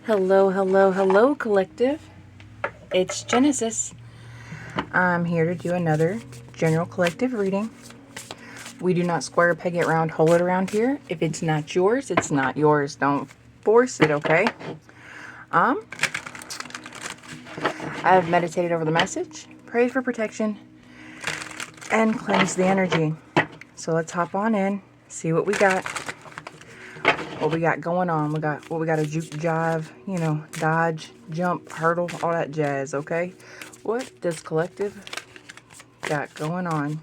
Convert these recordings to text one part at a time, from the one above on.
Hello, hello, hello, collective. It's Genesis. I'm here to do another general collective reading. We do not square peg it round, hole it around here. If it's not yours, it's not yours. Don't force it, okay? Um, I've meditated over the message, prayed for protection, and cleansed the energy. So let's hop on in, see what we got. What we got going on. We got a juke jive, dodge, jump, hurdle, all that jazz, okay? What does collective got going on?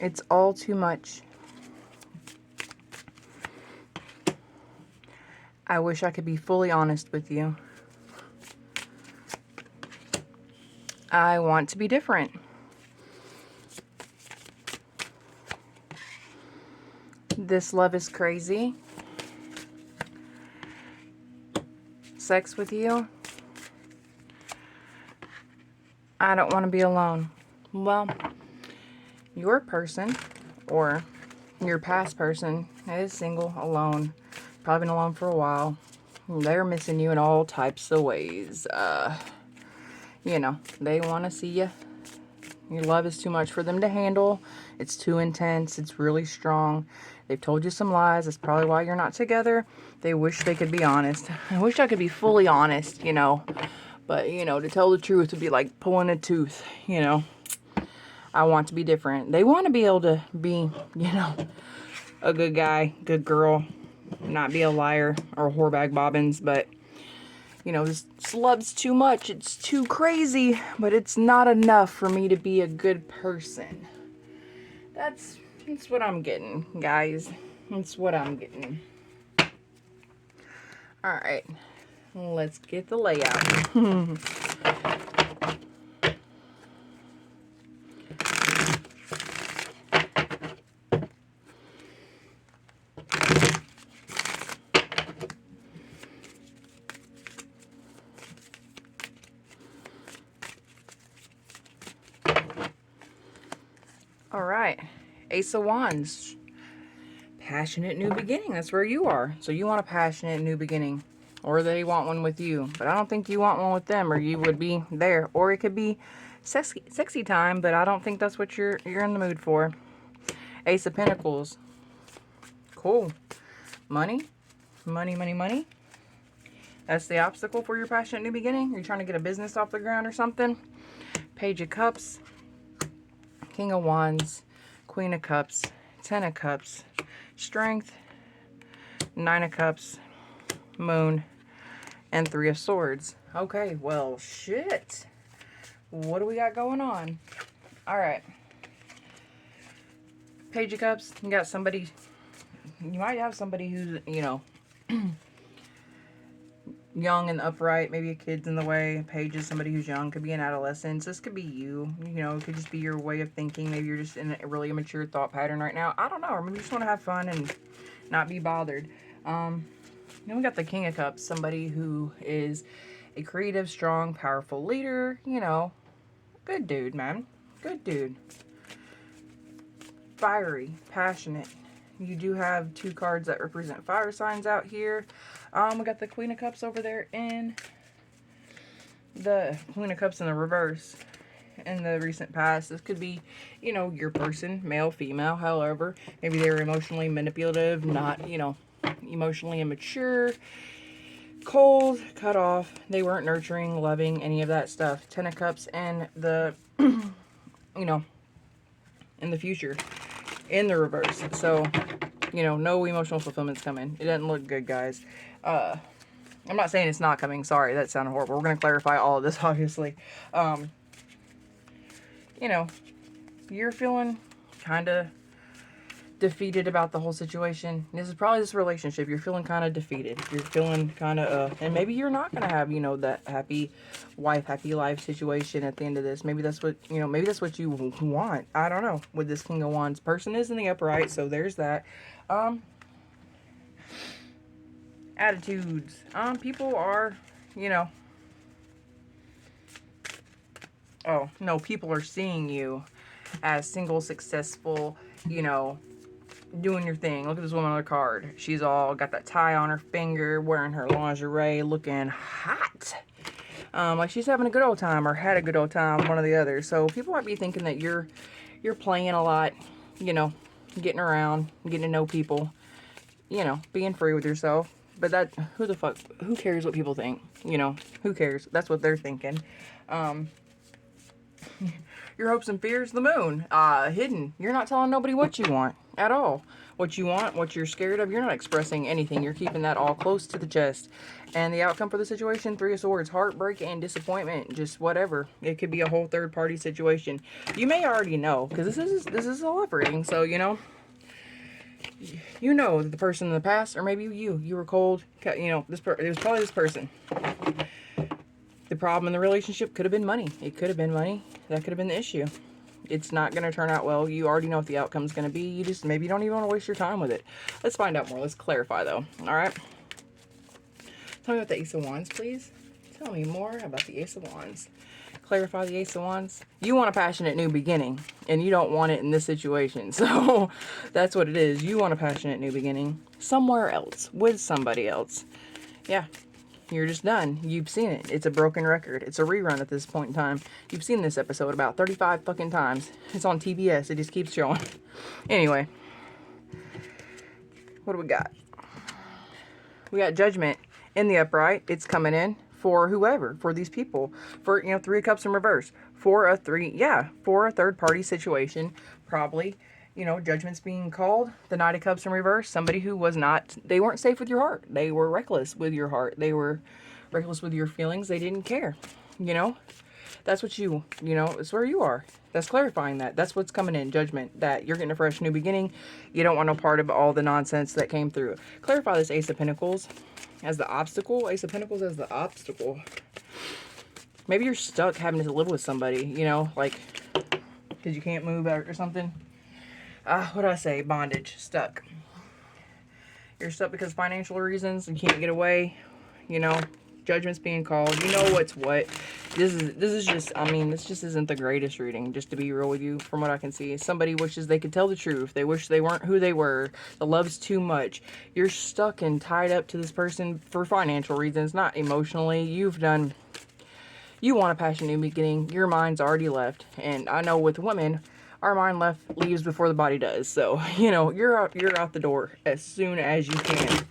It's all too much. I wish I could be fully honest with you. I want to be different. This love is crazy. Sex with you. I don't want to be alone. Well, your person or your past person is single, alone, probably been alone for a while. They're missing you in all types of ways. They want to see you. Your love is too much for them to handle. It's too intense. It's really strong. They've told you some lies. That's probably why you're not together. They wish they could be honest. I wish I could be fully honest, But, to tell the truth would be like pulling a tooth, I want to be different. They want to be able to be, a good guy, good girl, not be a liar or whorebag bobbins, but this love's too much. It's too crazy, but it's not enough for me to be a good person. That's what I'm getting, guys. That's what I'm getting. All right, let's get the layout. All right, Ace of Wands. Passionate new beginning. That's where you are. So you want a passionate new beginning. Or they want one with you. But I don't think you want one with them, or you would be there. Or it could be sexy time, but I don't think that's what you're in the mood for. Ace of Pentacles. Cool. Money. Money, money, money. That's the obstacle for your passionate new beginning. You're trying to get a business off the ground or something. Page of Cups. King of Wands. Queen of Cups. Ten of Cups. Strength. Nine of Cups. Moon. And Three of Swords. Okay, well, shit. What do we got going on? All right. Page of Cups. You got somebody. You might have somebody who's, young and upright. Maybe a kid's in the way. Page is somebody who's young. Could be an adolescent. This could be you. It could just be your way of thinking. Maybe you're just in a really immature thought pattern right now. I don't know. Or maybe you just want to have fun and not be bothered. Then we got the King of Cups. Somebody who is a creative, strong, powerful leader. Good dude, man. Good dude. Fiery, passionate. You do have two cards that represent fire signs out here. We got the Queen of Cups over there in the Queen of Cups in the reverse in the recent past. This could be, your person, male, female, however. Maybe they were emotionally manipulative, not, emotionally immature, cold, cut off. They weren't nurturing, loving, any of that stuff. Ten of Cups and the, in the future, in the reverse. So, no emotional fulfillment's coming. It doesn't look good, guys. I'm not saying it's not coming. Sorry, that sounded horrible. We're going to clarify all of this, obviously. You're feeling kind of defeated about the whole situation. This is probably this relationship. You're feeling kind of defeated. You're feeling kind of, and maybe you're not going to have, that happy wife, happy life situation at the end of this. Maybe that's what, maybe that's what you want. I don't know. With this King of Wands, person is in the upright, so there's that. Attitudes. People are, people are seeing you as single, successful, doing your thing. Look at this woman on the card. She's all got that tie on her finger, wearing her lingerie, looking hot. Like she's having a good old time or had a good old time, one or the other. So people might be thinking that you're playing a lot, you know, getting around, getting to know people, you know, being free with yourself. But that, who cares what people think? You know, who cares? That's what they're thinking. Your hopes and fears, the moon, hidden. You're not telling nobody what you want at all. What you want, what you're scared of, you're not expressing anything. You're keeping that all close to the chest. And the outcome for the situation, 3 of Swords, heartbreak and disappointment, just whatever. It could be a whole third-party situation. You may already know, because this is a love reading, so, you know that the person in the past, or maybe you were cold, you know, it was probably this person. The problem in the relationship could have been money. It could have been money. That could have been the issue. It's not going to turn out well. You already know what the outcome is going to be. You just, maybe you don't even want to waste your time with it. Let's find out more. Let's clarify, though. All right? Tell me about the Ace of Wands, please. Tell me more about the Ace of Wands. Clarify the Ace of Wands. You want a passionate new beginning, and you don't want it in this situation. So that's what it is. You want a passionate new beginning somewhere else, with somebody else. Yeah. You're just done. You've seen it. It's a broken record. It's a rerun at this point in time. You've seen this episode about 35 fucking times. It's on TBS. It just keeps showing. Anyway. What do we got? We got Judgment in the upright. It's coming in for whoever. For these people. For, you know, 3 of Cups in reverse. For a third party situation. Probably. You know, Judgment's being called. The Knight of Cups in reverse. Somebody who was not, they weren't safe with your heart. They were reckless with your heart. They were reckless with your feelings. They didn't care. You know, that's what you know, it's where you are. That's clarifying that. That's what's coming in. Judgment. That you're getting a fresh new beginning. You don't want no part of all the nonsense that came through. Clarify this Ace of Pentacles as the obstacle. Ace of Pentacles as the obstacle. Maybe you're stuck having to live with somebody, you know, like, because you can't move out or something. What do I say? Bondage. Stuck. You're stuck because of financial reasons. You can't get away. You know, Judgment's being called. You know what's what. This is just, I mean, this just isn't the greatest reading, just to be real with you, from what I can see. Somebody wishes they could tell the truth. They wish they weren't who they were. The love's too much. You're stuck and tied up to this person for financial reasons, not emotionally. You want a passionate new beginning. Your mind's already left. And I know with women, our mind leaves before the body does. So, you know, you're out the door as soon as you can.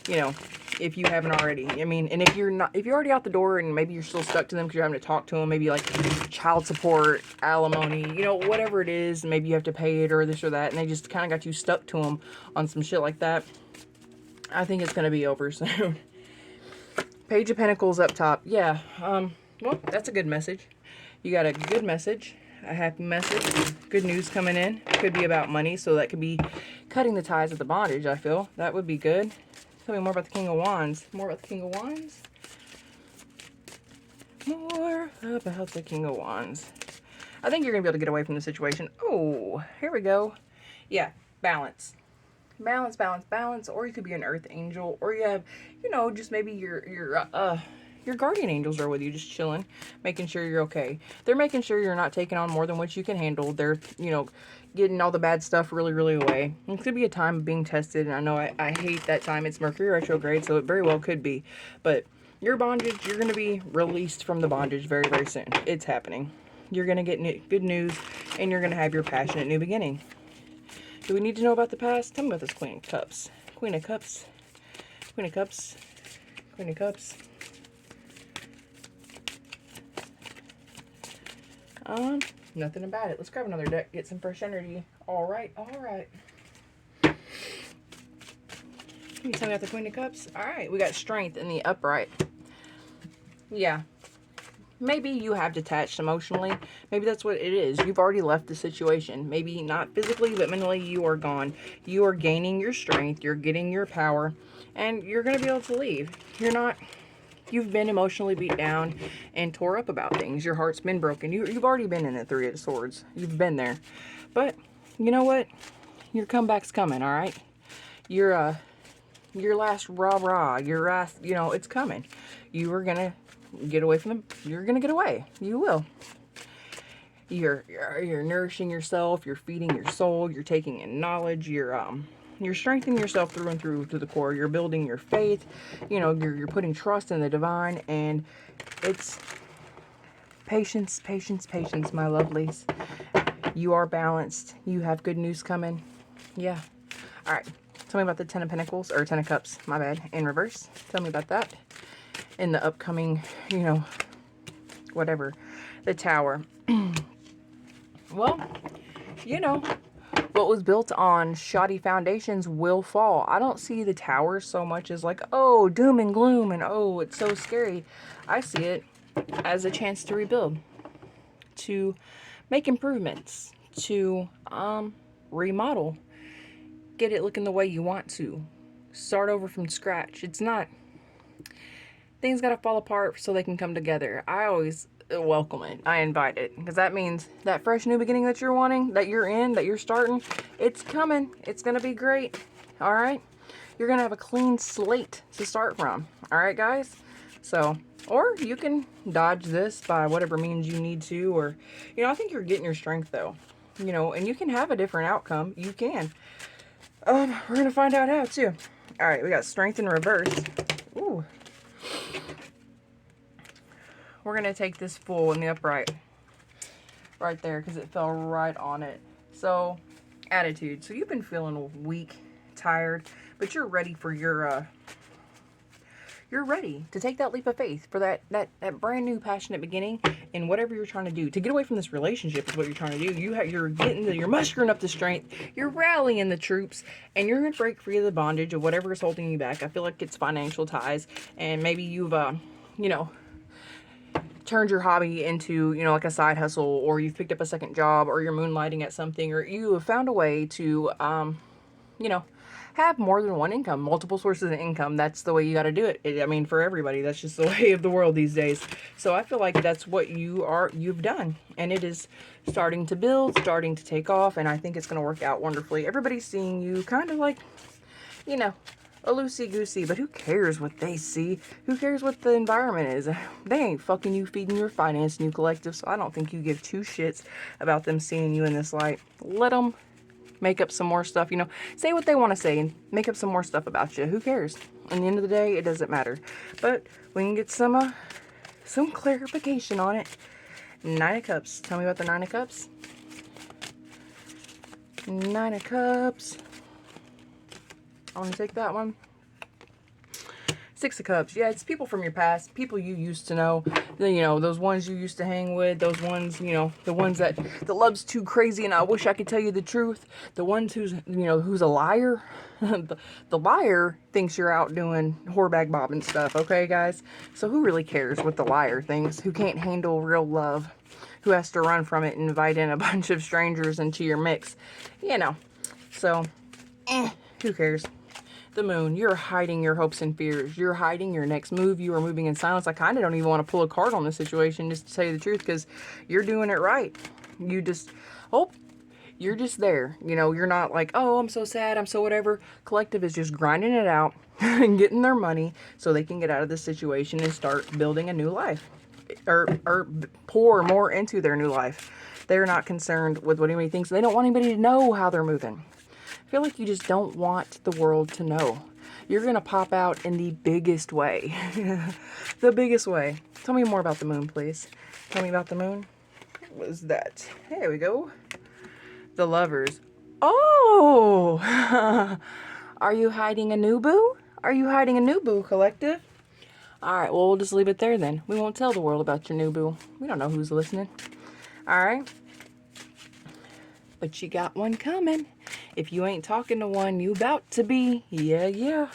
You know, if you haven't already. I mean, and if you're already out the door and maybe you're still stuck to them because you're having to talk to them, maybe like child support, alimony, you know, whatever it is, maybe you have to pay it or this or that, and they just kind of got you stuck to them on some shit like that. I think it's going to be over soon. Page of Pentacles up top. Yeah, well, that's a good message. You got a good message. A happy message. Good news coming in. Could be about money, so that could be cutting the ties of the bondage, I feel. That would be good. Tell me more about the King of Wands. More about the King of Wands? More about the King of Wands. I think you're going to be able to get away from the situation. Oh, here we go. Yeah, balance. Balance, balance, balance. Or you could be an earth angel. Or you have, you know, just maybe your guardian angels are with you, just chilling, making sure you're okay. They're making sure you're not taking on more than what you can handle. They're, you know, getting all the bad stuff really, really away. It could be a time of being tested, and I know I hate that time. It's Mercury retrograde, so it very well could be. But your bondage, you're going to be released from the bondage very, very soon. It's happening. You're going to get good news, and you're going to have your passionate new beginning. Do we need to know about the past? Tell me about this Queen of Cups. Queen of Cups. Queen of Cups. Queen of Cups. Nothing about it. Let's grab another deck, get some fresh energy. Alright, alright. Can you tell me about the Queen of Cups? Alright, we got strength in the upright. Yeah. Maybe you have detached emotionally. Maybe that's what it is. You've already left the situation. Maybe not physically, but mentally you are gone. You are gaining your strength. You're getting your power. And you're going to be able to leave. You've been emotionally beat down and tore up about things. Your heart's been broken. You've already been in the 3 of Swords. You've been there. But, you know what? Your comeback's coming, all right? Your last rah-rah, your last, you know, it's coming. You are going to get away from them. You're going to get away. You will. You're nourishing yourself, you're feeding your soul, you're taking in knowledge, you're strengthening yourself through and through to the core. You're building your faith. You know, you're putting trust in the divine, and it's patience, patience, patience, my lovelies. You are balanced. You have good news coming. Yeah. All right. Tell me about the Ten of Pentacles, or Ten of Cups, my bad, in reverse. Tell me about that in the upcoming, you know, whatever, the Tower. Well, you know, what was built on shoddy foundations will fall. I don't see the Tower so much as like, oh, doom and gloom, and oh, it's so scary. I see it as a chance to rebuild, to make improvements, to remodel, get it looking the way you want to, start over from scratch. It's not, things gotta fall apart so they can come together. I always welcome it. I invite it, because that means that fresh new beginning that you're wanting, that you're in, that you're starting, it's coming. It's gonna be great. All right, you're gonna have a clean slate to start from. All right, guys. So, or you can dodge this by whatever means you need to, or, you know, I think you're getting your strength though, you know, and you can have a different outcome. You can. We're gonna find out how too. All right, we got strength in reverse. Ooh. We're going to take this Fool in the upright right there, because it fell right on it. So, attitude. So you've been feeling weak, tired, but you're ready for your, you're ready to take that leap of faith for that brand new passionate beginning in whatever you're trying to do. To get away from this relationship is what you're trying to do. You're mustering up the strength, you're rallying the troops, and you're going to break free of the bondage of whatever is holding you back. I feel like it's financial ties, and maybe you've, you know, turned your hobby into, you know, like a side hustle, or you've picked up a second job, or you're moonlighting at something, or you have found a way to, you know, have more than one income, multiple sources of income. That's the way you got to do it. I mean, for everybody, that's just the way of the world these days. So I feel like that's what you've done, and it is starting to build, starting to take off, and I think it's going to work out wonderfully. Everybody's seeing you kind of like, you know, a loosey-goosey, but who cares what they see? Who cares what the environment is? They ain't fucking you, feeding your finance, new collective, so I don't think you give two shits about them seeing you in this light. Let them make up some more stuff, you know, say what they want to say and make up some more stuff about you. Who cares? At the end of the day, it doesn't matter. But we can get some clarification on it. Nine of Cups. Tell me about the Nine of Cups. Nine of Cups. I want to take that one. Six of Cups. Yeah, it's people from your past, people you used to know, you know, those ones you used to hang with, those ones, you know, the ones that the love's too crazy and I wish I could tell you the truth, the ones who's, you know, who's a liar. The liar thinks you're out doing whorebag bobbing stuff, okay, guys? So who really cares what the liar thinks? Who can't handle real love? Who has to run from it and invite in a bunch of strangers into your mix? You know, so, who cares? The Moon, you're hiding your hopes and fears. You're hiding your next move. You are moving in silence. I kind of don't even want to pull a card on this situation, just to tell you the truth, because you're doing it right. You just, you're just there. You know, you're not like, oh, I'm so sad, I'm so whatever. Collective is just grinding it out and getting their money so they can get out of this situation and start building a new life. Or pour more into their new life. They're not concerned with what anybody thinks. They don't want anybody to know how they're moving. I feel like you just don't want the world to know. You're going to pop out in the biggest way. The biggest way. Tell me more about the Moon, please. Tell me about the Moon. What was that? There we go. The Lovers. Oh! Are you hiding a new boo? Are you hiding a new boo, collective? Alright, well, we'll just leave it there then. We won't tell the world about your new boo. We don't know who's listening. Alright? But you got one coming. If you ain't talking to one, you about to be. Yeah, yeah.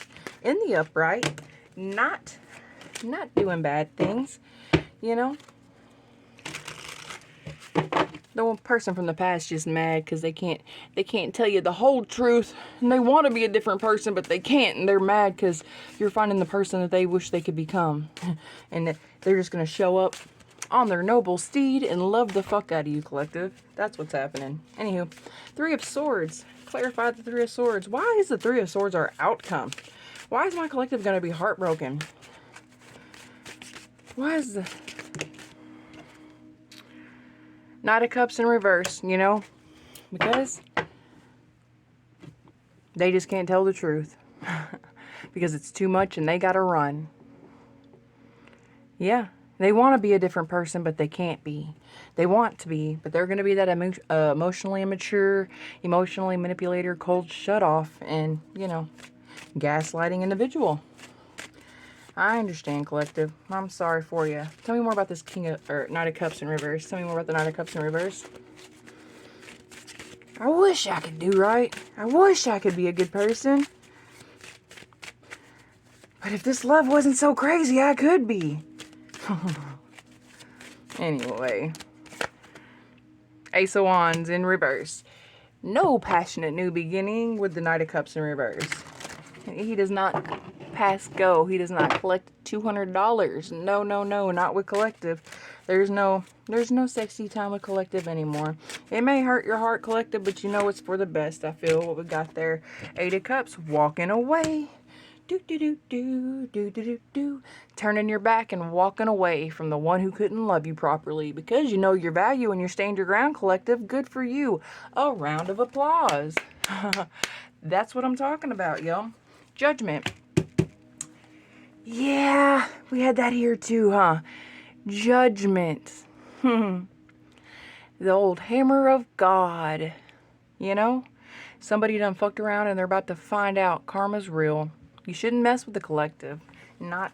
In the upright. Not doing bad things. You know? The one person from the past just mad because they can't tell you the whole truth. And they want to be a different person, but they can't. And they're mad because you're finding the person that they wish they could become. And they're just going to show up on their noble steed and love the fuck out of you, collective. That's what's happening. Anywho, Three of Swords. Clarify the Three of Swords. Why is the Three of Swords our outcome? Why is my collective going to be heartbroken? Why is the... Knight of Cups in reverse, you know, because they just can't tell the truth. Because it's too much and they gotta run. Yeah, they want to be a different person, but they can't be. They want to be, but they're going to be that emotionally immature, emotionally manipulator, cold shut-off, and, you know, gaslighting individual. I understand, collective. I'm sorry for you. Tell me more about this Knight of Cups in reverse. Tell me more about the Knight of Cups in reverse. I wish I could do right. I wish I could be a good person. But if this love wasn't so crazy, I could be. Anyway. Ace of Wands in reverse. No passionate new beginning with the Knight of Cups in reverse. He does not pass go. He does not collect $200. No, no, no, not with collective. There's no sexy time with collective anymore. It may hurt your heart, collective, but you know it's for the best. I feel what we got there. Eight of Cups, walking away. Do do do do do do do do. Turning your back and walking away from the one who couldn't love you properly because you know your value and you stand your ground, collective. Good for you. A round of applause. That's what I'm talking about, yo. Judgment. Yeah, we had that here too, huh? Judgment. The old hammer of God. You know? Somebody done fucked around and they're about to find out karma's real. You shouldn't mess with the collective. Not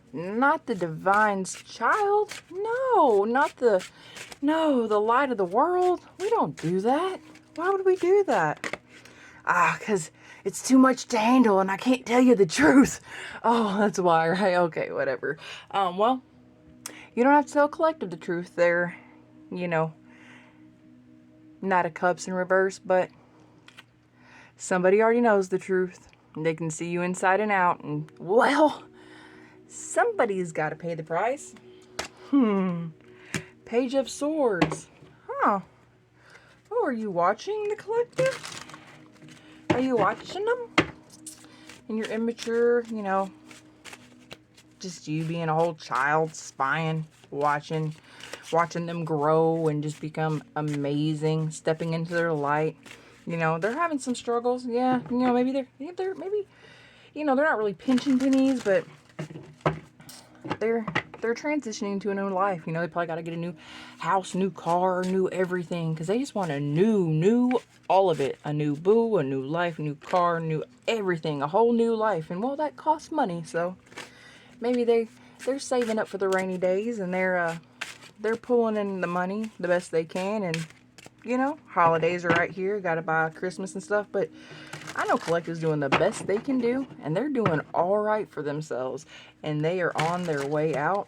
the divine's child. No, the light of the world. We don't do that. Why would we do that? Because it's too much to handle and I can't tell you the truth. Oh, that's why, right? Okay, whatever. Well, you don't have to tell collective the truth. They're, you know, Knight of Cups in reverse, but somebody already knows the truth. They can see you inside and out, and, well, somebody's got to pay the price. Page of Swords. Huh. Oh, are you watching the collective? Are you watching them? And you're immature, you know, just you being a whole child, spying, watching them grow and just become amazing, stepping into their light. You know, they're having some struggles. Yeah, you know, maybe they're you know, they're not really pinching pennies, but they're transitioning to a new life. You know, they probably got to get a new house, new car, new everything, because they just want a new all of it. A new boo, a new life, new car, new everything, a whole new life. And well, that costs money, so maybe they're saving up for the rainy days, and they're pulling in the money the best they can. And you know, holidays are right here, got to buy Christmas and stuff, but I know collective's doing the best they can do, and they're doing all right for themselves, and they are on their way out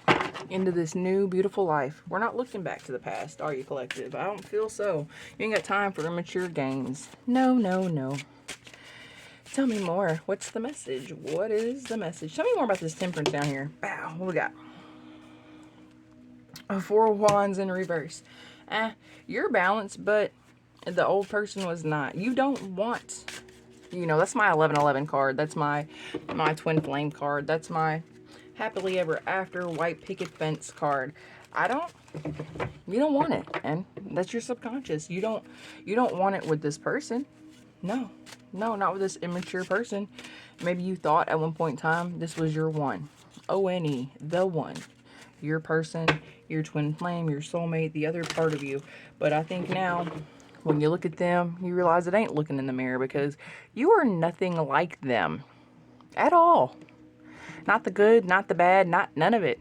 into this new, beautiful life. We're not looking back to the past, are you, collective? I don't feel so. You ain't got time for immature games. No, no, no. Tell me more. What's the message? What is the message? Tell me more about this Temperance down here. Wow, what we got? A Four of Wands in reverse. You're balanced, but the old person was not. You don't want, you know, that's my 1111 card. That's my twin flame card. That's my happily ever after white picket fence card. You don't want it, and that's your subconscious. You don't want it with this person. No, not with this immature person. Maybe you thought at one point in time this was your one. O-N-E, the one. Your person, your twin flame, your soulmate, the other part of you. But I think now, when you look at them, you realize it ain't looking in the mirror, because you are nothing like them at all. Not the good, not the bad, none of it.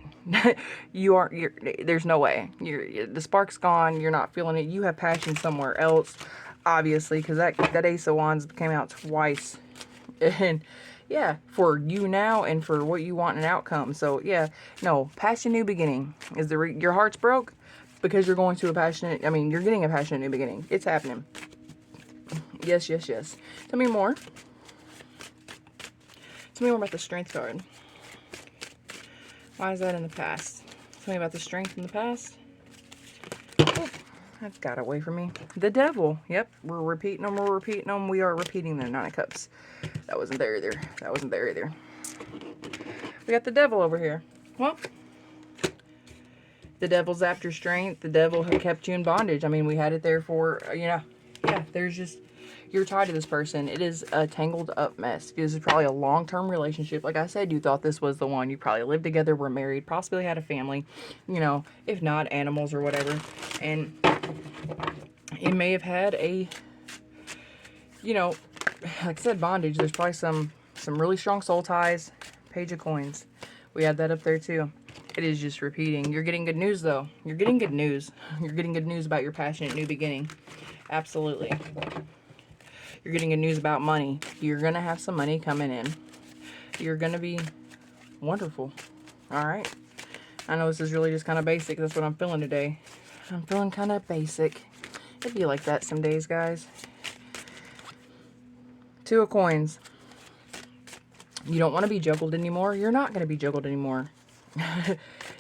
There's no way. The spark's gone. You're not feeling it. You have passion somewhere else, obviously, because that Ace of Wands came out twice. And yeah, for you now and for what you want in an outcome. So yeah, no, passion new beginning. Your heart's broke because you're going to you're getting a passionate new beginning. It's happening. Yes, yes, yes. Tell me more. Tell me more about the Strength card. Why is that in the past? Tell me about the Strength in the past. Oh, that got away from me. The Devil. Yep, we're repeating them. We're repeating them. We are repeating the Nine of Cups. That wasn't there either. That wasn't there either. We got the Devil over here. Well, The devil's after strength. The devil had kept you in bondage. I mean, we had it there for, yeah, there's just, you're tied to this person. It is a tangled up mess. This is probably a long-term relationship. Like I said, you thought this was the one. You probably lived together, were married, possibly had a family, you know, if not animals or whatever. And it may have had a, you know, like I said, bondage. There's probably some really strong soul ties. Page of coins. We had that up there too. It is just repeating. You're getting good news though. You're getting good news. You're getting good news about your passionate new beginning. Absolutely. You're getting good news about money. You're going to have some money coming in. You're going to be wonderful. All right. I know this is really just kind of basic. That's what I'm feeling today. I'm feeling kind of basic. It'd be like that some days, guys. Two of coins. You don't want to be juggled anymore. You're not going to be juggled anymore.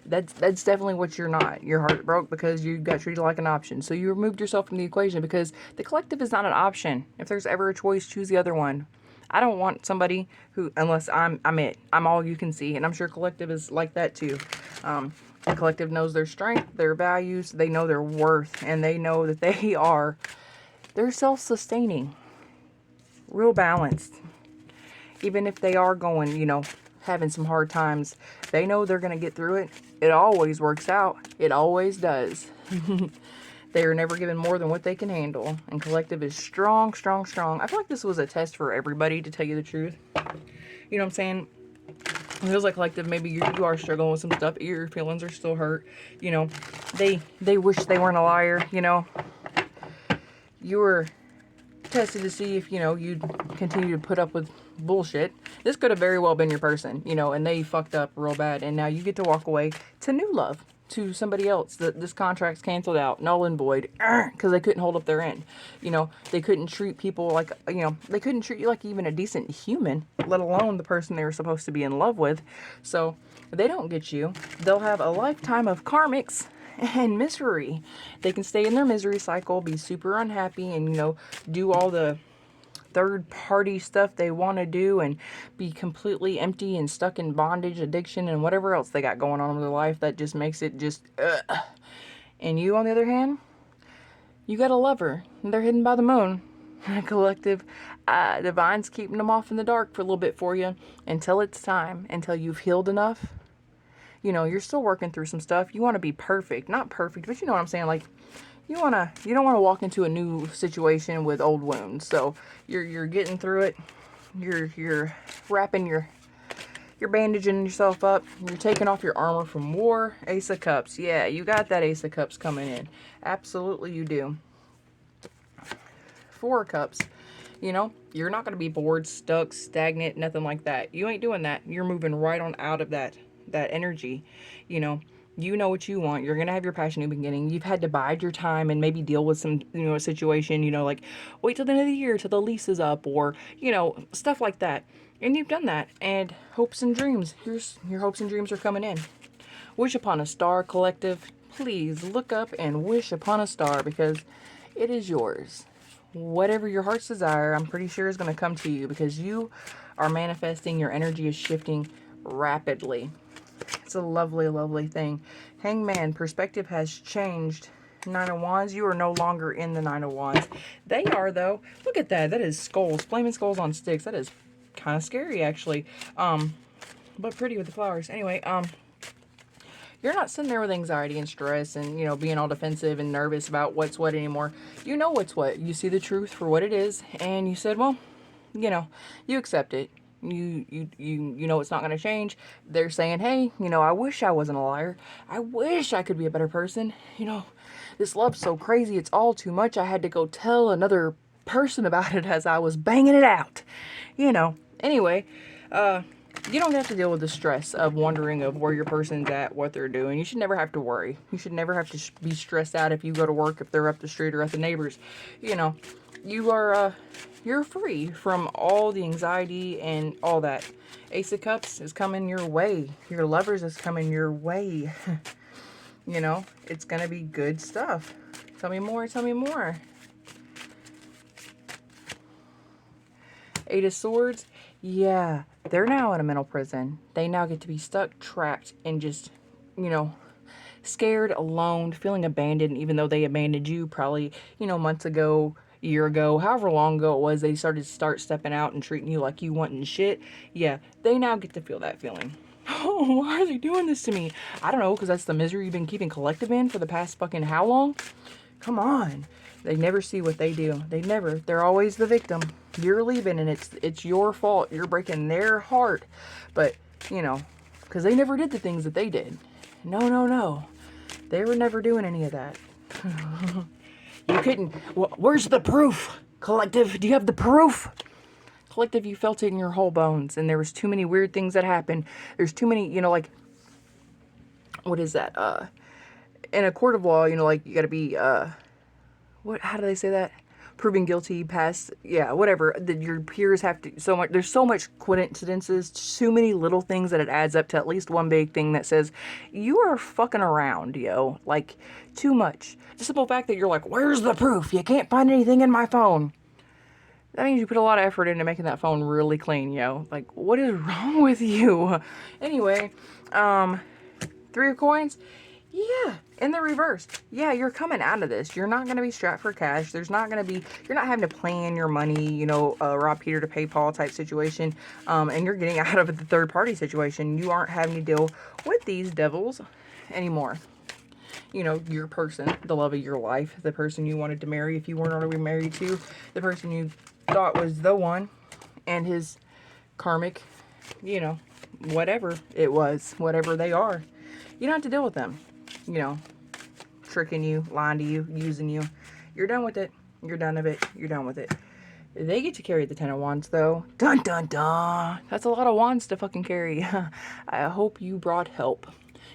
That's definitely what you're not. Your heart broke because you got treated like an option. So you removed yourself from the equation because the collective is not an option. If there's ever a choice, choose the other one. I don't want somebody who, unless I'm it. I'm all you can see. And I'm sure collective is like that too. The collective knows their strength, their values. They know their worth. And they know that they're self-sustaining. Real balanced. Even if they are going, you know, having some hard times, they know they're going to get through it. It always works out. It always does. They are never given more than what they can handle. And collective is strong, strong, strong. I feel like this was a test for everybody, to tell you the truth. You know what I'm saying? It feels like collective, maybe you are struggling with some stuff. Your feelings are still hurt. You know, they wish they weren't a liar, you know. You were tested to see if, you know, you'd continue to put up with bullshit. This could have very well been your person, you know, and they fucked up real bad, and now you get to walk away to new love, to somebody else. This contract's canceled out, null and void, because they couldn't hold up their end. You know, they couldn't treat people like, you know, they couldn't treat you like even a decent human, let alone the person they were supposed to be in love with. So they don't get you. They'll have a lifetime of karmics and misery. They can stay in their misery cycle, be super unhappy, and, you know, do all the third party stuff they want to do and be completely empty and stuck in bondage, addiction, and whatever else they got going on in their life that just makes it just And you, on the other hand, you got a lover. They're hidden by the moon. Collective, divine's keeping them off in the dark for a little bit for you until it's time, until you've healed enough. You know, you're still working through some stuff. You want to be perfect. Not perfect, but you know what I'm saying? Like, you don't want to walk into a new situation with old wounds. So you're getting through it. You're wrapping you're bandaging yourself up. You're taking off your armor from war. Ace of Cups. Yeah, you got that Ace of Cups coming in. Absolutely you do. Four of Cups. You know, you're not going to be bored, stuck, stagnant, nothing like that. You ain't doing that. You're moving right on out of that energy. You know what you want. You're going to have your passionate beginning. You've had to bide your time and maybe deal with some, you know, situation, you know, like wait till the end of the year till the lease is up, or, you know, stuff like that. And you've done that. And hopes and dreams. Your hopes and dreams are coming in. Wish upon a star, collective. Please look up and wish upon a star, because it is yours. Whatever your heart's desire, I'm pretty sure is going to come to you, because you are manifesting. Your energy is shifting rapidly. It's a lovely, lovely thing. Hangman, perspective has changed. Nine of Wands, you are no longer in the Nine of Wands. They are, though. Look at that. That is skulls. Flaming skulls on sticks. That is kind of scary, actually. But pretty with the flowers. Anyway, you're not sitting there with anxiety and stress and, you know, being all defensive and nervous about what's what anymore. You know what's what. You see the truth for what it is, and you said, well, you know, you accept it. You know it's not going to change. They're saying, hey, you know, I wish I wasn't a liar. I wish I could be a better person. You know, this love's so crazy. It's all too much. I had to go tell another person about it as I was banging it out. You know, anyway, you don't have to deal with the stress of wondering of where your person's at, what they're doing. You should never have to worry. You should never have to be stressed out if you go to work, if they're up the street or at the neighbors. You know, you are, you're free from all the anxiety and all that. Ace of Cups is coming your way. Your lovers is coming your way. You know, it's going to be good stuff. Tell me more, tell me more. Eight of Swords. Yeah, they're now in a mental prison. They now get to be stuck, trapped, and just, you know, scared, alone, feeling abandoned, even though they abandoned you probably, months ago, year ago, however long ago it was, they start stepping out and treating you like you wanting shit. Yeah, they now get to feel that feeling. Oh, why are they doing this to me? I don't know, because that's the misery you've been keeping collective in for the past fucking how long? Come on. They never see what they do. They never. They're always the victim. You're leaving and it's your fault. You're breaking their heart. But, because they never did the things that they did. No, no, no. They were never doing any of that. You couldn't. Where's the proof? Collective, do you have the proof? Collective, you felt it in your whole bones. And there was too many weird things that happened. There's too many, like, what is that? In a court of law, like, you gotta be, how do they say that? Proven guilty, past, yeah, whatever. Your peers have to, there's so much coincidences, too many little things that it adds up to at least one big thing that says, you are fucking around, yo. Like, too much. The simple fact that you're like, where's the proof? You can't find anything in my phone. That means you put a lot of effort into making that phone really clean, yo. Like, what is wrong with you? Anyway, 3 of coins. Yeah, in the reverse. Yeah, you're coming out of this. You're not going to be strapped for cash. You're not having to plan your money, rob Peter to pay Paul type situation. And you're getting out of the third party situation. You aren't having to deal with these devils anymore. Your person, the love of your life, the person you wanted to marry if you weren't already married to, the person you thought was the one, and his karmic, whatever it was, whatever they are. You don't have to deal with them. Tricking you, lying to you, using you. You're done with it. You're done of it. You're done with it. They get to carry the 10 of Wands, though. Dun, dun, dun. That's a lot of wands to fucking carry. I hope you brought help.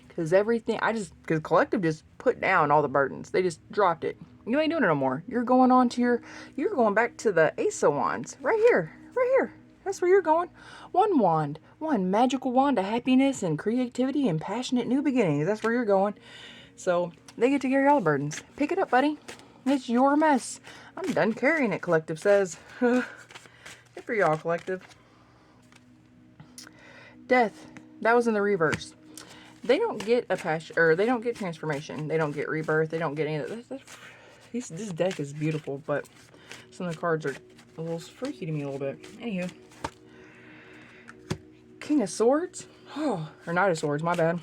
Because because Collective just put down all the burdens. They just dropped it. You ain't doing it no more. You're going back to the Ace of Wands. Right here. Right here. That's where you're going. One wand. One magical wand of happiness and creativity and passionate new beginnings. That's where you're going. So, they get to carry all the burdens. Pick it up, buddy. It's your mess. I'm done carrying it, Collective says. Good for y'all, Collective. Death. That was in the reverse. They don't get a passion, or they don't get transformation. They don't get rebirth. They don't get any of that. This deck is beautiful, but some of the cards are a little freaky to me a little bit. Anywho. King of Swords? Oh, or Knight of Swords, my bad.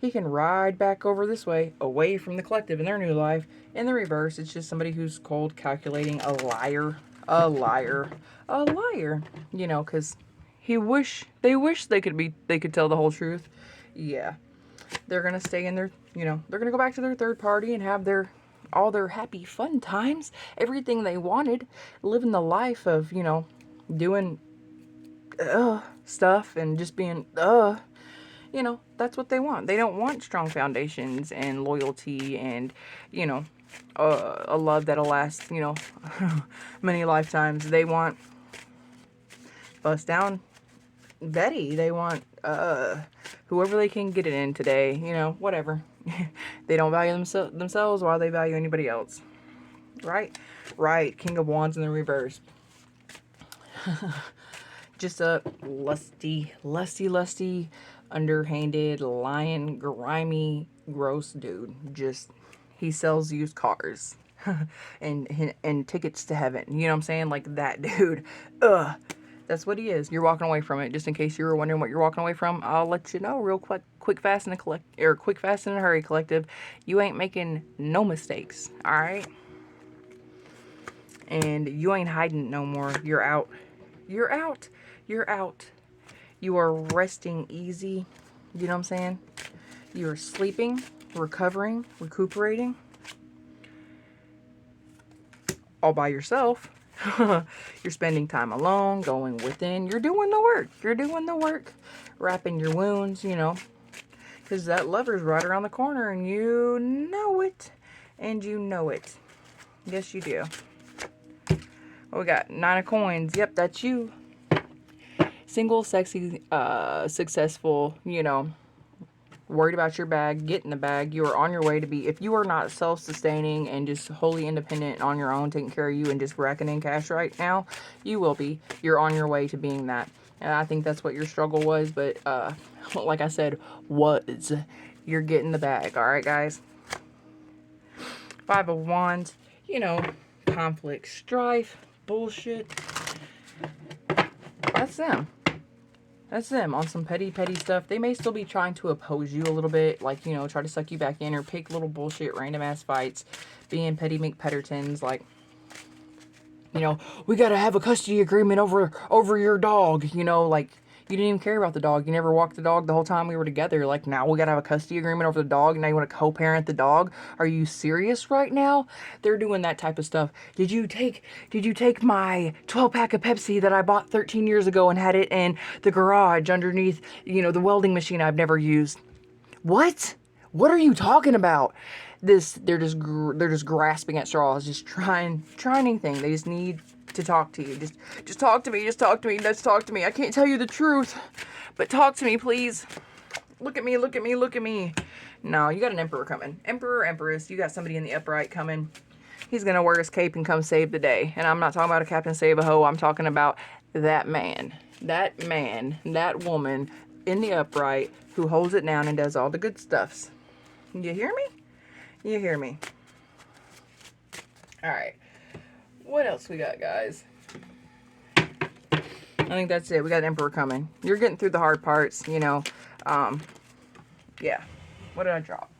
He can ride back over this way, away from the Collective in their new life. In the reverse, it's just somebody who's cold, calculating, a liar. A liar. A liar. Because they wish they could tell the whole truth. Yeah. They're going to stay in their, they're going to go back to their third party and have all their happy, fun times. Everything they wanted. Living the life of, doing stuff and just being, that's what they want. They don't want strong foundations and loyalty and, a love that'll last, many lifetimes. They want bust down Betty. They want, whoever they can get it in today, whatever. They don't value themselves while they value anybody else. Right? Right. King of Wands in the reverse. Just a lusty, underhanded, lying, grimy, gross dude. He sells used cars and tickets to heaven. You know what I'm saying? Like that dude. Ugh. That's what he is. You're walking away from it. Just in case you were wondering what you're walking away from, I'll let you know real quick, fast, in a hurry, Collective. You ain't making no mistakes. All right? And you ain't hiding no more. You're out. You're out. You're out. You are resting easy. You know what I'm saying? You are sleeping, recovering, recuperating. All by yourself. You're spending time alone, going within. You're doing the work. You're doing the work. Wrapping your wounds, Because that lover's right around the corner and you know it. And you know it. Yes, you do. What we got? 9 of coins. Yep, that's you. Single, sexy, successful, worried about your bag, getting the bag. You are on your way to be, if you are not self-sustaining and just wholly independent on your own, taking care of you and just racking in cash right now, you will be. You're on your way to being that. And I think that's what your struggle was, but like I said, you're getting the bag, all right, guys? Five of Wands, you know, conflict, strife, bullshit. That's them. That's them on some petty stuff. They may still be trying to oppose you a little bit, like, you know, try to suck you back in or pick little bullshit, random ass fights, being petty McPettertons, like, you know, we gotta have a custody agreement over your dog, you know, like, you didn't even care about the dog. You never walked the dog the whole time we were together. Like, now we gotta have a custody agreement over the dog, and now you want to co-parent the dog? Are you serious right now? They're doing that type of stuff. Did you take my 12-pack of Pepsi that I bought 13 years ago and had it in the garage underneath, you know, the welding machine I've never used? What? What are you talking about? They're just grasping at straws, just trying anything. They just need to talk to you. Just talk to me. Just talk to me. Let's talk to me. I can't tell you the truth, but talk to me, please. Look at me. Look at me. Look at me. No, you got an emperor coming. Emperor, empress. You got somebody in the upright coming. He's gonna wear his cape and come save the day. And I'm not talking about a Captain Save-A-Ho. I'm talking about that man, that woman in the upright who holds it down and does all the good stuffs. You hear me? You hear me? All right. What else we got, guys? I think that's it. We got an emperor coming. You're getting through the hard parts, you know. Yeah. What did I drop?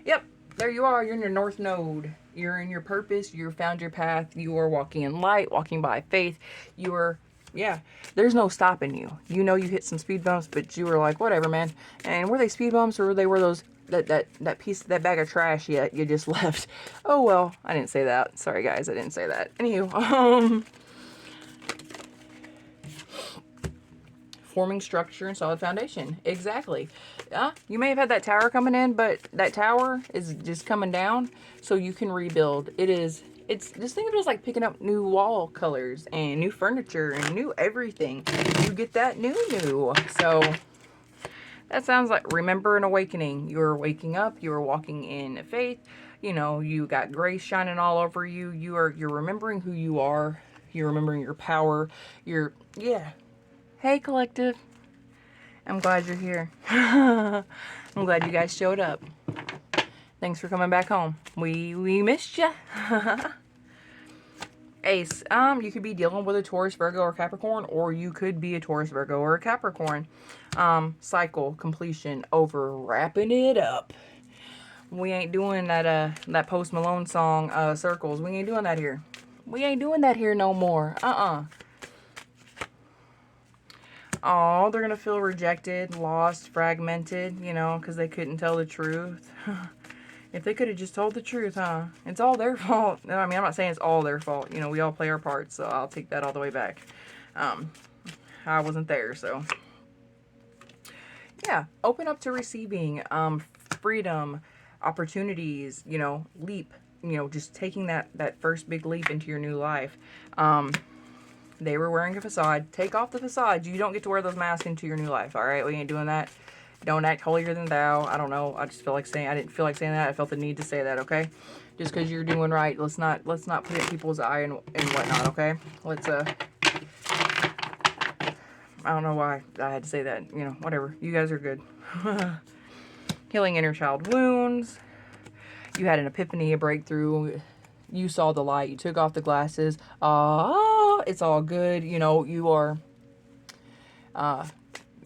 Yep. There you are. You're in your north node. You're in your purpose. You found your path. You are walking in light, walking by faith. You are... Yeah, there's no stopping you. You know you hit some speed bumps, but you were like, whatever, man. And were they speed bumps, or were those that bag of trash you just left? Oh well, I didn't say that. Sorry guys, I didn't say that. Anywho, forming structure and solid foundation. Exactly. You may have had that tower coming in, but that tower is just coming down, so you can rebuild. It's just think of it as like picking up new wall colors and new furniture and new everything. You get that new. So that sounds like, remember, an awakening. You're waking up. You're walking in faith. You know, you got grace shining all over you. You're remembering who you are. You're remembering your power. Yeah. Hey, collective. I'm glad you're here. I'm glad you guys showed up. Thanks for coming back home. We missed ya. Ace. You could be dealing with a Taurus, Virgo, or Capricorn, or you could be a Taurus, Virgo, or a Capricorn. Cycle, completion, over, wrapping it up. We ain't doing that Post Malone song, Circles. We ain't doing that here. We ain't doing that here no more. Oh, they're gonna feel rejected, lost, fragmented, you know, because they couldn't tell the truth. If they could have just told the truth, huh? It's all their fault. No, I mean, I'm not saying it's all their fault. You know, we all play our parts, so I'll take that all the way back. I wasn't there, so. Yeah, open up to receiving, freedom, opportunities, you know, leap, you know, just taking that first big leap into your new life. They were wearing a facade. Take off the facade. You don't get to wear those masks into your new life, all right? We ain't doing that. Don't act holier than thou. I don't know. I just feel like saying, I didn't feel like saying that. I felt the need to say that, okay? Just because you're doing right, let's not put it in people's eye and whatnot, okay? Let's, I don't know why I had to say that. You know, whatever. You guys are good. Healing inner child wounds. You had an epiphany, a breakthrough. You saw the light. You took off the glasses. It's all good. You know, you are,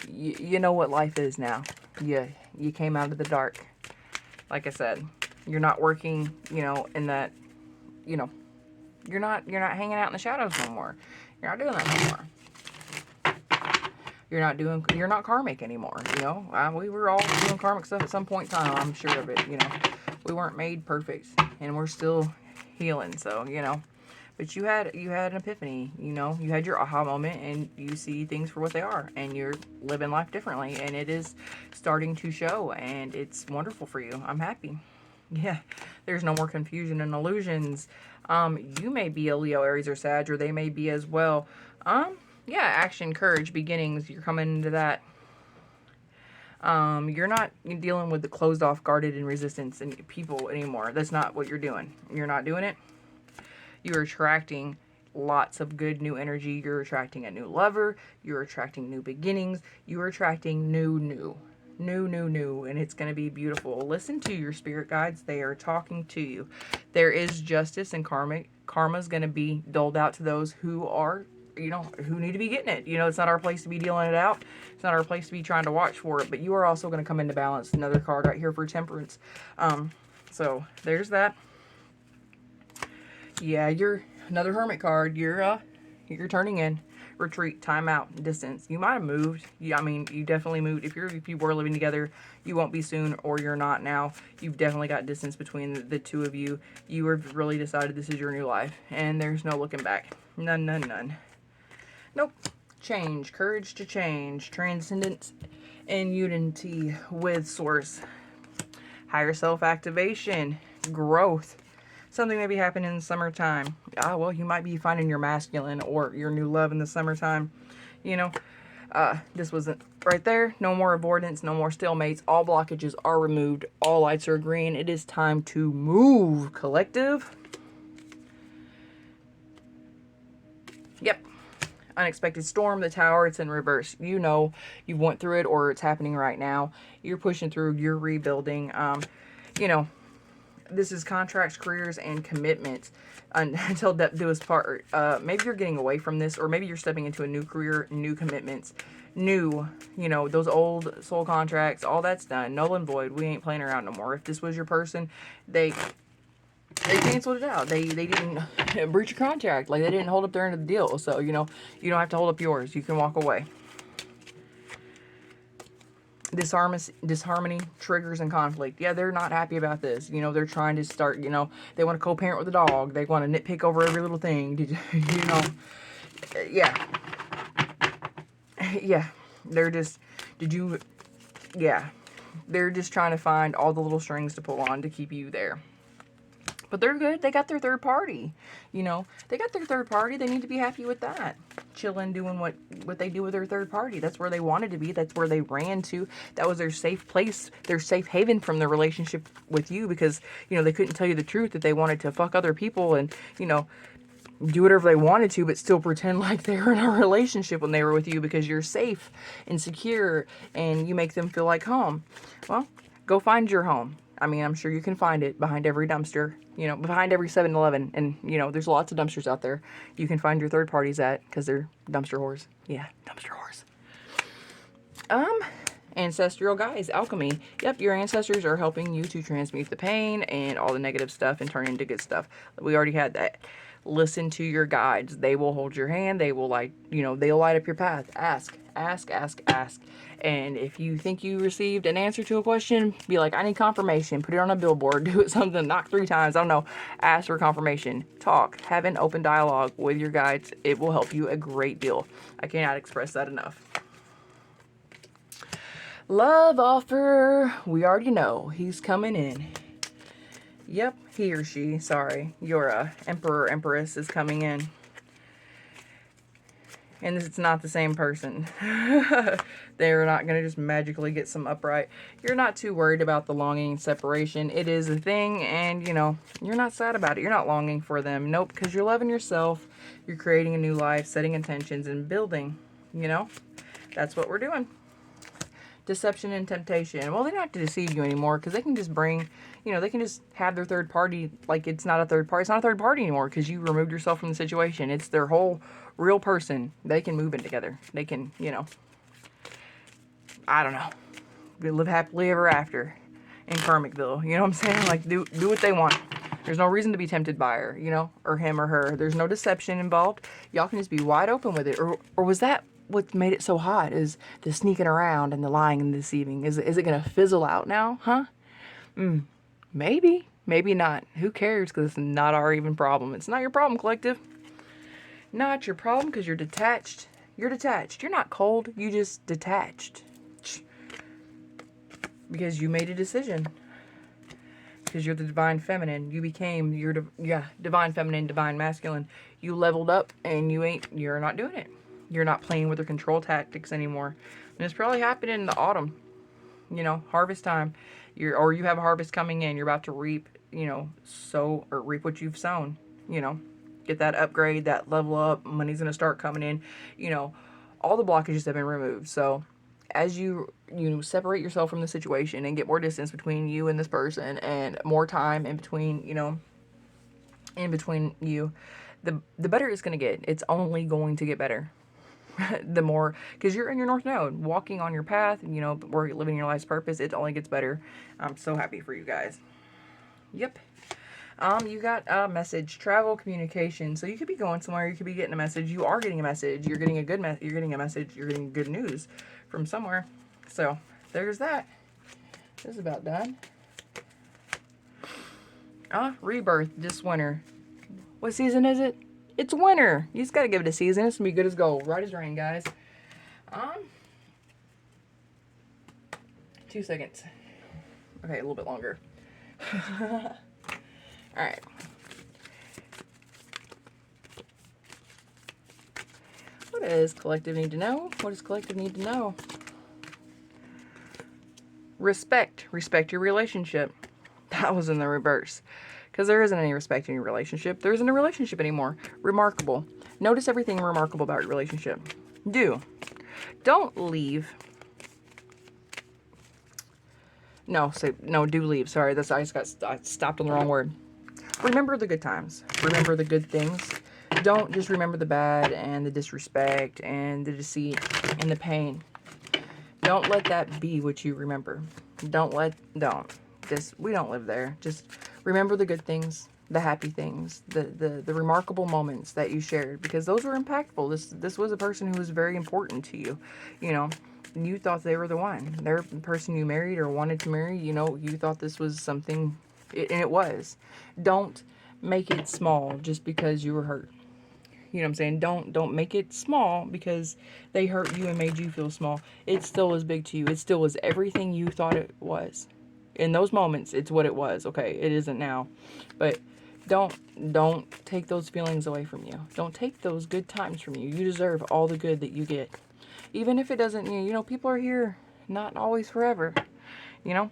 you know what life is now. You came out of the dark. Like I said, you're not working, you know, in that, you know, you're not hanging out in the shadows no more. You're not doing that no more. You're not karmic anymore, you know. We were all doing karmic stuff at some point in time, I'm sure of it, you know. We weren't made perfect, and we're still healing, so, you know. But you had an epiphany, you know. You had your aha moment, and you see things for what they are, and you're living life differently, and it is starting to show, and it's wonderful for you. I'm happy. Yeah, there's no more confusion and illusions. You may be a Leo, Aries, or Sag, or they may be as well. Yeah, action, courage, beginnings. You're coming into that. You're not dealing with the closed off, guarded, and resistance and people anymore. That's not what you're doing. You're not doing it. You're attracting lots of good new energy. You're attracting a new lover. You're attracting new beginnings. You're attracting new, and it's going to be beautiful. Listen to your spirit guides. They are talking to you. There is justice, and karma is going to be doled out to those who are, who need to be getting it. It's not our place to be dealing it out. It's not our place to be trying to watch for it, but you are also going to come into balance. Another card right here for temperance. So there's that. Yeah, you're another hermit card. You're turning in. Retreat, time out, distance. You might have moved. You definitely moved. If you were living together, you won't be soon, or you're not now. You've definitely got distance between the two of you. You have really decided this is your new life, and there's no looking back. None. Nope. Change, courage to change, transcendence, and unity with source. Higher self activation, growth. Something may be happening in the summertime. Well, you might be finding your masculine or your new love in the summertime. This wasn't right there. No more avoidance, no more stalemates. All blockages are removed. All lights are green. It is time to move, collective. Yep. Unexpected storm, the tower, it's in reverse. You went through it, or it's happening right now. You're pushing through, you're rebuilding. This is contracts, careers, and commitments until death do us part. Maybe you're getting away from this, or maybe you're stepping into a new career, new commitments, those old soul contracts, all that's done. Null and void. We ain't playing around no more. If this was your person, they canceled it out. They didn't breach your contract. Like, they didn't hold up their end of the deal. So, you don't have to hold up yours. You can walk away. Disharmony, triggers, and conflict. Yeah, they're not happy about this. They're trying to start, they want to co-parent with a dog. They want to nitpick over every little thing. Yeah. Yeah. They're just trying to find all the little strings to pull on to keep you there. But they're good. They got their third party. They got their third party. They need to be happy with that. Chilling, doing what they do with their third party. That's where they wanted to be. That's where they ran to. That was their safe place, their safe haven from their relationship with you, because, they couldn't tell you the truth, that they wanted to fuck other people and, do whatever they wanted to, but still pretend like they were in a relationship when they were with you, because you're safe and secure and you make them feel like home. Well, go find your home. I'm sure you can find it behind every dumpster, behind every 7-Eleven. And, there's lots of dumpsters out there. You can find your third parties at, because they're dumpster whores. Yeah, dumpster whores. Ancestral guides, alchemy. Yep, your ancestors are helping you to transmute the pain and all the negative stuff and turn into good stuff. We already had that. Listen to your guides. They will hold your hand. They will they'll light up your path. Ask. And if you think you received an answer to a question, be like, I need confirmation. Put it on a billboard. Do it something. Knock 3 times. I don't know. Ask for confirmation. Talk. Have an open dialogue with your guides. It will help you a great deal. I cannot express that enough. Love offer. We already know. He's coming in. Yep, he or she. Sorry. Your emperor, empress is coming in. And it's not the same person. They're not going to just magically get some upright. You're not too worried about the longing and separation. It is a thing, and, you're not sad about it. You're not longing for them. Nope, because you're loving yourself. You're creating a new life, setting intentions, and building. That's what we're doing. Deception and temptation. Well, they don't have to deceive you anymore, because they can just they can just have their third party like it's not a third party. It's not a third party anymore, because you removed yourself from the situation. It's their whole real person. They can move in together. They can, I don't know, live happily ever after in Karmicville. You know what I'm saying? Like, do what they want. There's no reason to be tempted by her, or him or her. There's no deception involved. Y'all can just be wide open with it. Or was that what made it so hot, is the sneaking around and the lying and the deceiving? Is it going to fizzle out now? Huh? Maybe. Maybe not. Who cares? Because it's not our even problem. It's not your problem, collective. Not your problem, because you're detached. You're detached. You're not cold. You just detached. Because you made a decision. Because you're the divine feminine. You became your divine feminine, divine masculine. You leveled up, and you're not doing it. You're not playing with their control tactics anymore. And it's probably happening in the autumn. Harvest time. Or you have a harvest coming in. You're about to reap, sow or reap what you've sown. get that upgrade, that level up. Money's going to start coming in. You know, all the blockages have been removed. So as you separate yourself from the situation and get more distance between you and this person, and more time in between, you know, in between you, the better it's going to get. It's only going to get better. The more, because you're in your North Node, walking on your path, you know, where you're living your life's purpose, it only gets better. I'm so happy for you guys. Yep. You got a message, travel, communication. So you could be going somewhere, you could be getting a message. You are getting a message. You're getting a good you're getting a message. You're getting good news from somewhere. So there's that. This is about done. Rebirth this winter. What season is it? It's winter. You just gotta give it a season. It's gonna be good as gold. Right as rain, guys. 2 seconds. Okay, a little bit longer. Alright. What does collective need to know? What does collective need to know? Respect. Respect your relationship. That was in the reverse. Because there isn't any respect in your relationship. There isn't a relationship anymore. Remarkable. Notice everything remarkable about your relationship. Don't leave. No, do leave. Sorry, I just got stopped on the wrong word. Remember the good times. Remember the good things. Don't just remember the bad and the disrespect and the deceit and the pain. Don't let that be what you remember. We don't live there. Just remember the good things, the happy things, the remarkable moments that you shared, because those were impactful. This was a person who was very important to you. You know, you thought they were the one. They're the person you married or wanted to marry. You know, you thought this was something, and it was. Don't make it small just because you were hurt. You know what I'm saying? Don't make it small because they hurt you and made you feel small. It still was big to you. It still was everything you thought it was. In those moments, it's what it was. Okay, it isn't now. But don't take those feelings away from you. Don't take those good times from you. You deserve all the good that you get. Even if it doesn't, you know, people are here not always forever, you know,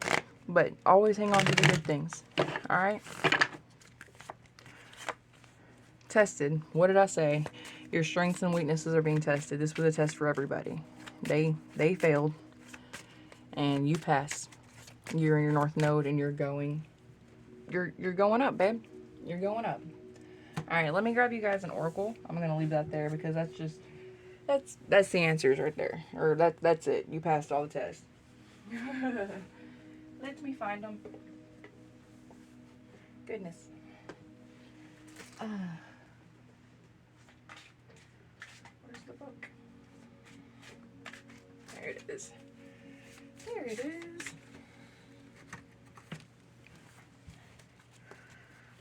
but always hang on to the good things. All right. Tested. What did I say? Your strengths and weaknesses are being tested. This was a test for everybody. They failed and you passed. You're in your North Node and you're going going up, babe. You're going up. All right, let me grab you guys an oracle. I'm going to leave that there because that's the answers right there. Or that's it. You passed all the tests. Let me find them. Goodness. Where's the book? There it is. There it is.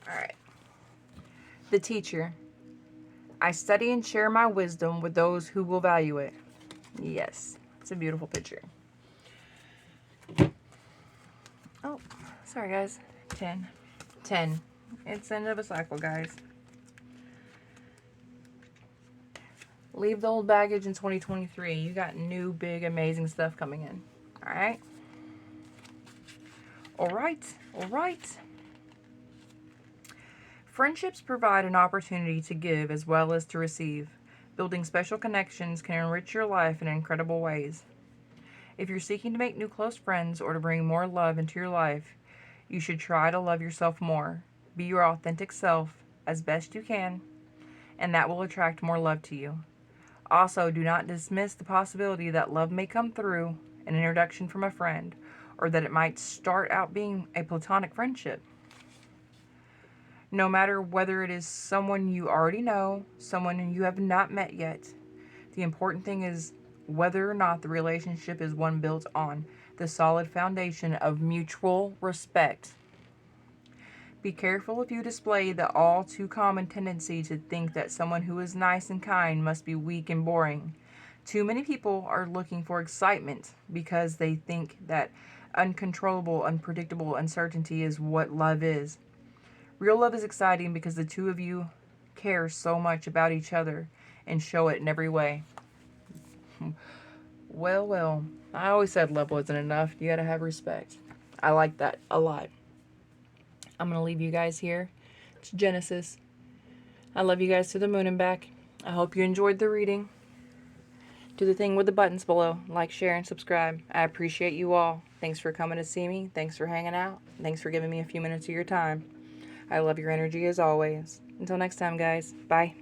All right. The teacher. I study and share my wisdom with those who will value it. Yes, it's a beautiful picture. Oh, sorry guys. 10. It's the end of a cycle, guys. Leave the old baggage in 2023. You got new, big, amazing stuff coming in. All right? All right. Friendships provide an opportunity to give as well as to receive. Building special connections can enrich your life in incredible ways. If you're seeking to make new close friends or to bring more love into your life, you should try to love yourself more. Be your authentic self as best you can, and that will attract more love to you. Also, do not dismiss the possibility that love may come through an introduction from a friend, or that it might start out being a platonic friendship. No matter whether it is someone you already know, someone you have not met yet, the important thing is whether or not the relationship is one built on the solid foundation of mutual respect. Be careful if you display the all too common tendency to think that someone who is nice and kind must be weak and boring. Too many people are looking for excitement because they think that uncontrollable, unpredictable uncertainty is what love is. Real love is exciting because the two of you care so much about each other and show it in every way. Well, I always said love wasn't enough. You gotta have respect. I like that a lot. I'm gonna leave you guys here. It's Genesis. I love you guys to the moon and back. I hope you enjoyed the reading. Do the thing with the buttons below. Like, share, and subscribe. I appreciate you all. Thanks for coming to see me. Thanks for hanging out. Thanks for giving me a few minutes of your time. I love your energy as always. Until next time, guys. Bye.